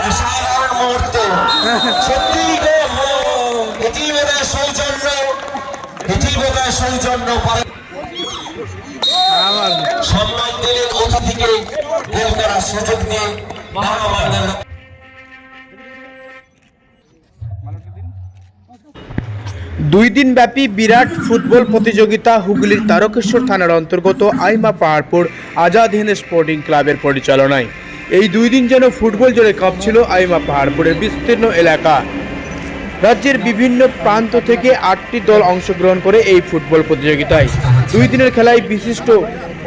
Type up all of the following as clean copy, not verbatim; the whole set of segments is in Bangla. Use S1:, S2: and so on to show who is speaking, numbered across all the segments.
S1: অসাধারণ মুহূর্ত, সত্যি এটি বোধহয় সৌজন্য সম্মান দিলেন অতিথিকে গোল করার সুযোগ দিয়ে মহামান্য।
S2: দুই দিন ব্যাপী বিরাট ফুটবল প্রতিযোগিতা হুগলির তারকেশ্বর থানার অন্তর্গত আইমা পাহাড়পুর আজাদ হিন্দ স্পোর্টিং ক্লাবের পরিচালনায় এই দুই দিন যেন ফুটবল জোরে কাঁপছিল আইমা পাহাড়পুরের বিস্তীর্ণ এলাকা। রাজ্যের বিভিন্ন প্রান্ত থেকে 8টি দল অংশগ্রহণ করে এই ফুটবল প্রতিযোগিতায় দুই দিনের খেলায় বিশিষ্ট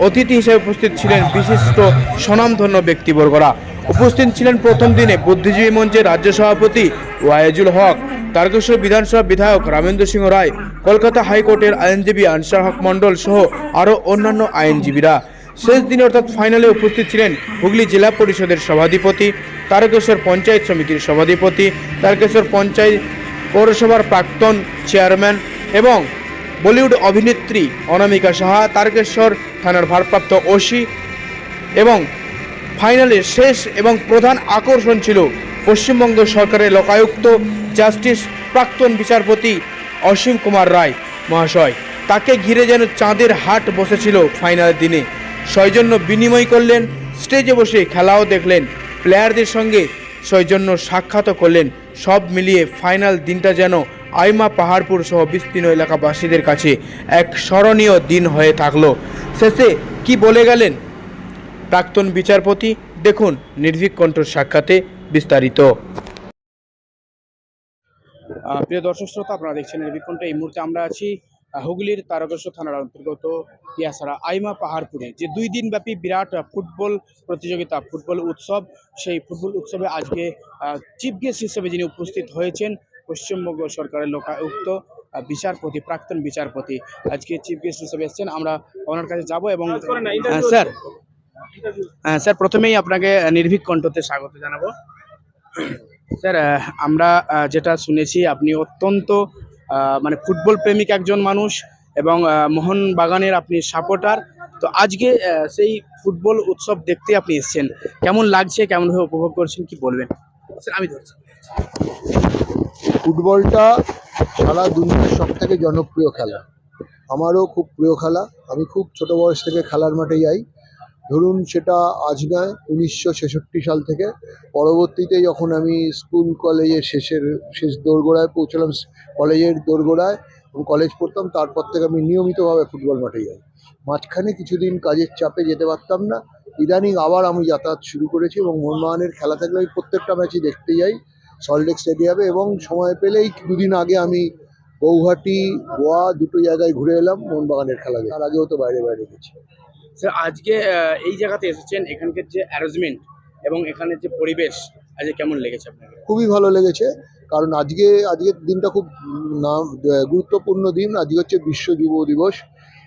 S2: অতিথি হিসেবে উপস্থিত ছিলেন বিশিষ্ট স্বনামধন্য ব্যক্তিবর্গরা। উপস্থিত ছিলেন প্রথম দিনে বুদ্ধিজীবী মঞ্চের রাজ্য সভাপতি ওয়াইজুল হক, তারকেশ্বর বিধানসভা বিধায়ক রামেন্দ্র সিংহ রায়, কলকাতা হাইকোর্টের আইনজীবী আনসার হক মণ্ডল সহ আরও অন্যান্য আইনজীবীরা। শেষ দিনে অর্থাৎ ফাইনালে উপস্থিত ছিলেন হুগলি জেলা পরিষদের সভাধিপতি, তারকেশ্বর পঞ্চায়েত সমিতির সভাধিপতি, তারকেশ্বর পঞ্চায়েত পৌরসভার প্রাক্তন চেয়ারম্যান এবং বলিউড অভিনেত্রী অনামিকা সাহা, তারকেশ্বর থানার ভারপ্রাপ্ত ওসি এবং ফাইনালের শেষ এবং প্রধান আকর্ষণ ছিল পশ্চিমবঙ্গ সরকারের লোকায়ুক্ত জাস্টিস প্রাক্তন বিচারপতি অসীম কুমার রায় মহাশয়। তাকে ঘিরে যেন চাঁদের হাট বসেছিল ফাইনাল দিনে। সৌজন্য বিনিময় করলেন, স্টেজে বসে খেলাও দেখলেন, প্লেয়ারদের সঙ্গে সৌজন্য সাক্ষাৎও করলেন। সব মিলিয়ে ফাইনাল দিনটা যেন আইমা পাহাড়পুর সহ বিস্তীর্ণ এলাকাবাসীদের কাছে এক স্মরণীয় দিন হয়ে থাকলো। শেষে কি বলে গেলেন প্রাক্তন বিচারপতি, দেখুন নির্ভীক কণ্ঠর সাক্ষাতে বিস্তারিত। প্রিয় দর্শক শ্রোতা, আপনারা দেখছেন নির্ভীক কণ্ঠ। এই মুহূর্তে আমরা আছি হুগলির তারকেশ্বর থানার অন্তর্গত পিয়াসারা আইমা পাহাড়পুরে, যে দুই দিন ব্যাপী বিরাট ফুটবল প্রতিযোগিতা, ফুটবল উৎসব। সেই ফুটবল উৎসবে আজকে চিফ গেস্ট হিসেবে যিনি উপস্থিত হয়েছেন পশ্চিমবঙ্গ সরকারের লোকায়ুক্ত বিচারপতি, প্রাক্তন বিচারপতি আজকে চিফ গেস্ট হিসেবে এসেছেন। আমরা ওনার কাছে যাব এবং স্যার প্রথমেই আপনাকে নির্ভীক কণ্ঠতে স্বাগত জানাবো। স্যার, আমরা যেটা শুনেছি আপনি অত্যন্ত মানে ফুটবল প্রেমিক একজন মানুষ এবং মোহনবাগানের আপনি সাপোর্টার। তো আজকে সেই ফুটবল উৎসব দেখতে আপনি এসেছেন, কেমন লাগছে, কেমনভাবে উপভোগ করছেন, কি বলবেন? স্যার আমি ধরছি।
S3: ফুটবলটা সারা দুনিয়ার সব থেকে জনপ্রিয় খেলা, আমারও খুব প্রিয় খেলা। আমি খুব ছোট বয়স থেকে খেলার মাঠে যাই। ধরুন সেটা আজ নয়, 1966 সাল থেকে। পরবর্তীতে যখন আমি স্কুল কলেজের শেষ দোরগোড়ায় পৌঁছলাম, কলেজের দোরগোড়ায় এবং কলেজ পড়তাম, তারপর থেকে আমি নিয়মিতভাবে ফুটবল মাঠে যাই। মাঝখানে কিছুদিন কাজের চাপে যেতে পারতাম না, ইদানিং আবার আমি যাতায়াত শুরু করেছি এবং মোহনবাগানের খেলা থাকলে আমি প্রত্যেকটা ম্যাচই দেখতে যাই সল্টলেক স্টেডিয়ামে। এবং সময় পেলেই দুদিন আগে আমি গৌহাটি, গোয়া দুটো জায়গায় ঘুরে এলাম মোহনবাগানের খেলা দেখে। তার আগেও তো বাইরে গেছি।
S2: স্যার আজকে এই জায়গাতে এসেছেন, এখানকার যে অ্যারেঞ্জমেন্ট এবং এখানের যে পরিবেশ আজকে কেমন লেগেছে আপনাকে?
S3: খুবই ভালো লেগেছে, কারণ আজকের দিনটা খুব গুরুত্বপূর্ণ দিন। আজকে হচ্ছে বিশ্ব যুব দিবস,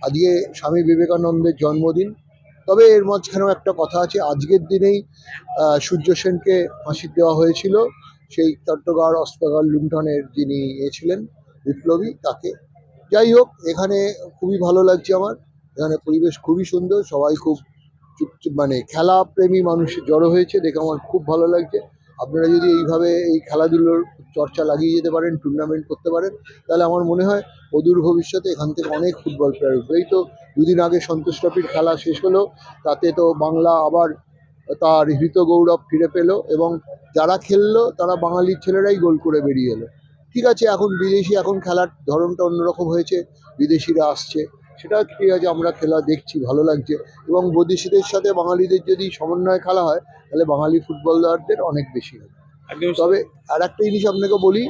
S3: আজকে স্বামী বিবেকানন্দের জন্মদিন। তবে এর মাঝখানেও একটা কথা আছে, আজকের দিনেই সূর্য সেনকে ফাঁসি দেওয়া হয়েছিল, সেই চট্টগ্রাম অস্ত্রাগার লুণ্ঠনের যিনি ছিলেন বিপ্লবী, তাকে। যাই হোক, এখানে খুবই ভালো লাগছে আমার। এখানে পরিবেশ খুবই সুন্দর, সবাই খুব মানে খেলা প্রেমী মানুষ জড়ো হয়েছে, দেখে আমার খুব ভালো লাগছে। আপনারা যদি এইভাবে এই খেলাধুলোর চর্চা লাগিয়ে যেতে পারেন, টুর্নামেন্ট করতে পারেন, তাহলে আমার মনে হয় অদূর ভবিষ্যতে এখান থেকে অনেক ফুটবল প্লেয়ার উঠবে। এই তো দুদিন আগে সন্তোষ ট্রফির খেলা শেষ হলো, তাতে তো বাংলা আবার তার হৃত গৌরব ফিরে পেল এবং যারা খেললো তারা বাঙালির ছেলেরাই গোল করে বেরিয়ে এলো। ঠিক আছে, এখন এখন খেলার ধরনটা অন্যরকম হয়েছে, বিদেশিরা আসছে, সেটা ঠিক আছে, আমরা খেলা দেখছি, ভালো লাগছে। এবং বিদেশিদের সাথে বাঙালিদের যদি সমন্বয়ে খেলা হয়, তাহলে বাঙালি ফুটবলারদের অনেক বেশি হবে। তবে আর একটা জিনিস আপনাকে বলি,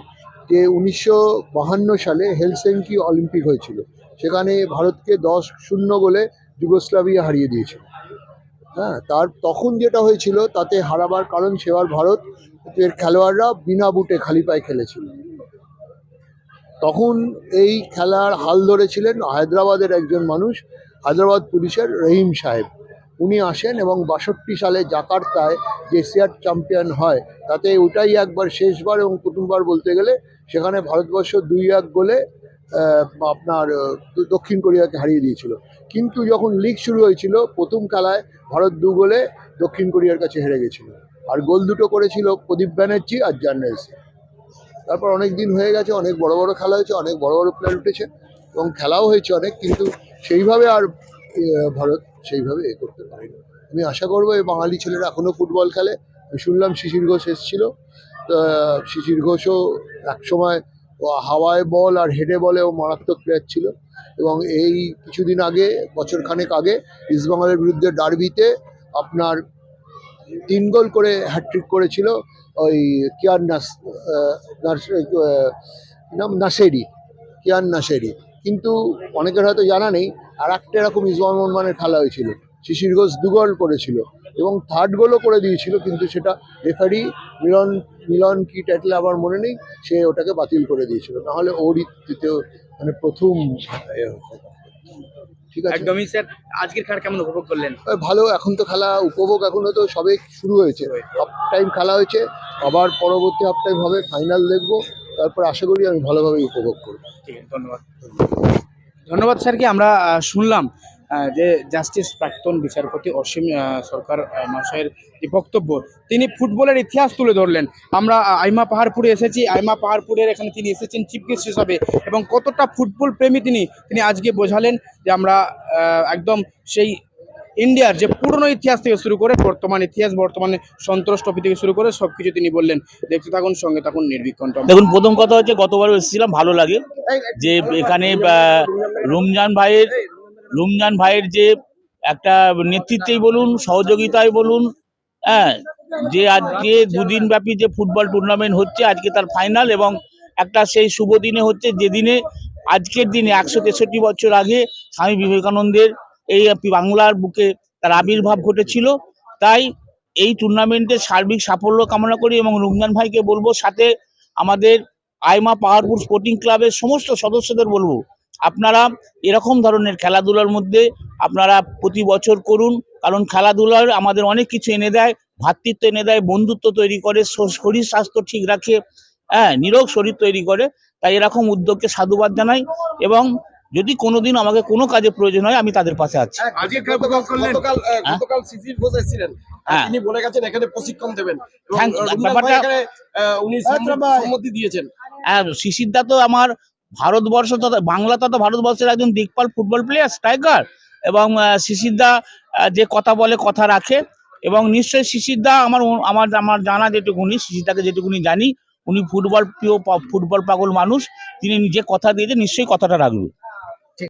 S3: যে 1952 সালে হেলসিঙ্কি অলিম্পিক হয়েছিল, সেখানে ভারতকে 10-0 গোলে যুগোস্লাভিয়া হারিয়ে দিয়েছিল। হ্যাঁ, তখন যেটা হয়েছিল তাতে হারাবার কারণ সেবার ভারতের খেলোয়াড়রা বিনা বুটে খালি পায়ে খেলেছিল। তখন এই খেলার হাল ধরেছিলেন হায়দ্রাবাদের একজন মানুষ, হায়দ্রাবাদ পুলিশের রহিম সাহেব। উনি আসেন এবং 62 সালে জাকার্তায় যে এশিয়ার চ্যাম্পিয়ন হয়, তাতে ওটাই একবার শেষবার এবং প্রথমবার বলতে গেলে, সেখানে ভারতবর্ষ 2-1 গোলে আপনার দক্ষিণ কোরিয়াকে হারিয়ে দিয়েছিল। কিন্তু যখন লিগ শুরু হয়েছিল প্রথম খেলায় ভারত 2 গোলে দক্ষিণ কোরিয়ার কাছে হেরে গেছিল, আর গোল দুটো করেছিল প্রদীপ ব্যানার্জি আর জার্নাল সিং। তারপর অনেক দিন হয়ে গেছে, অনেক বড় বড় খেলা হয়েছে, অনেক বড় বড় প্লেয়ার উঠেছে এবং খেলাও হয়েছে অনেক, কিন্তু সেইভাবে আর ভারত সেইভাবে করতে পারেনি। আমি আশা করবো এই বাঙালি ছেলেরা এখনও ফুটবল খেলে। আমি শুনলাম শিশির ঘোষ এসেছিল, শিশির ঘোষও একসময় হাওয়ায় বল আর হেডে বলেও মারাত্মক প্লেয়ার ছিল, এবং এই কিছুদিন আগে, বছরখানেক আগে ইস্টবেঙ্গলের বিরুদ্ধে ডার্বিতে আপনার 3 গোল করে হ্যাটট্রিক করেছিল ওই কিয়ান নাসেরি, কিয়ান নাসেরি। কিন্তু অনেকের হয়তো জানা নেই, আর একটা এরকম ইস্টবেঙ্গলের খেলা হয়েছিল, শিশির ঘোষ 2 গোল করেছিল এবং 3rd গোলও করে দিয়েছিল, কিন্তু সেটা রেফারি মিলন কি টাইটেল আমার মনে নেই, সে ওটাকে বাতিল করে দিয়েছিল, নাহলে ওরই তৃতীয় মানে প্রথম ঠিক আছে।
S2: একদমই স্যার, আজকের খেলা কেমন উপভোগ করলেন?
S3: ভালো। এখন তো খেলা উপভোগ এখনো তো সবে শুরু হয়েছে, হাফ টাইম খেলা হয়েছে, আবার পরবর্তী হাফ টাইম হবে, ফাইনাল দেখবো, তারপর আশা করি আমি ভালোভাবে উপভোগ করবো।
S2: ঠিক আছে, ধন্যবাদ। ধন্যবাদ স্যারকে। আমরা শুনলাম যে জাস্টিস প্রাক্তন বিচারপতি অসীম সরকার মহাশয়ের যে বক্তব্য, তিনি ফুটবলের ইতিহাস তুলে ধরলেন। আমরা আইমা পাহাড়পুরে এসেছি, আইমা পাহাড়পুরের এখানে তিনি এসেছেন চিফ গেস্ট হিসাবে, এবং কতটা ফুটবল প্রেমী তিনি আজকে বোঝালেন যে আমরা একদম সেই ইন্ডিয়ার যে পুরনো ইতিহাস থেকে শুরু করে বর্তমান ইতিহাস, বর্তমানে সন্তোষ ট্রফি থেকে শুরু করে সবকিছু তিনি বললেন। দেখতে থাকুন, সঙ্গে থাকুন নির্ভীক।
S4: দেখুন, প্রথম কথা হচ্ছে গতবারও এসেছিলাম, ভালো লাগে যে এখানে রমজান ভাইয়ের যে একটা নেতৃত্বেই বলুন, সহযোগিতায় বলুন, হ্যাঁ, যে আজকে 2 দিন ব্যাপী যে ফুটবল টুর্নামেন্ট হচ্ছে, আজকে তার ফাইনাল, এবং একটা সেই শুভ দিনে হচ্ছে যেদিনে আজকের দিনে 163 বছর আগে স্বামী বিবেকানন্দের এই বাংলার বুকে তার আবির্ভাব ঘটেছিল। তাই এই টুর্নামেন্টের সার্বিক সাফল্য কামনা করি, এবং রমজান ভাইকে বলবো, সাথে আমাদের আইমা পাহাড়পুর স্পোর্টিং ক্লাবের সমস্ত সদস্যদের বলবো, আপনারা এরকম ধরনের খেলাধুলার মধ্যে আপনারা প্রতি বছর করুন, কারণ খেলাধুলার আমাদের অনেক কিছু এনে দেয়, ভ্রাতৃত্ব এনে দেয়, বন্ধুত্ব তৈরি করে, শরীর স্বাস্থ্য ঠিক রাখে, হ্যাঁ, নিরোগ শরীর তৈরি করে। তাই এরকম উদ্যোগকে সাধুবাদ জানাই, এবং যদি কোনোদিন আমাকে কোনো কাজে প্রয়োজন হয় আমি তাদের পাশে আছি।
S5: গতকাল শিশির ঘোষ এসেছিলেন, তিনি বলে গেছেন এখানে প্রশিক্ষণ দেবেন, উনি সম্মতি দিয়েছেন।
S4: শিশিরদা তো আমার ভারতবর্ষ তথা বাংলা তথা ভারতবর্ষের একজন দিকপাল ফুটবল প্লেয়ার, স্ট্রাইকার, এবং শিশিরদা যে কথা বলে কথা রাখে, এবং নিশ্চয়ই শিশিরদা আমার জানা যেটুকুনি, শিশিরদাকে যেটুকুনি জানি, উনি ফুটবল প্রিয়, ফুটবল পাগল মানুষ, তিনি নিজে কথা দিয়েছে, নিশ্চয়ই কথাটা রাখবে।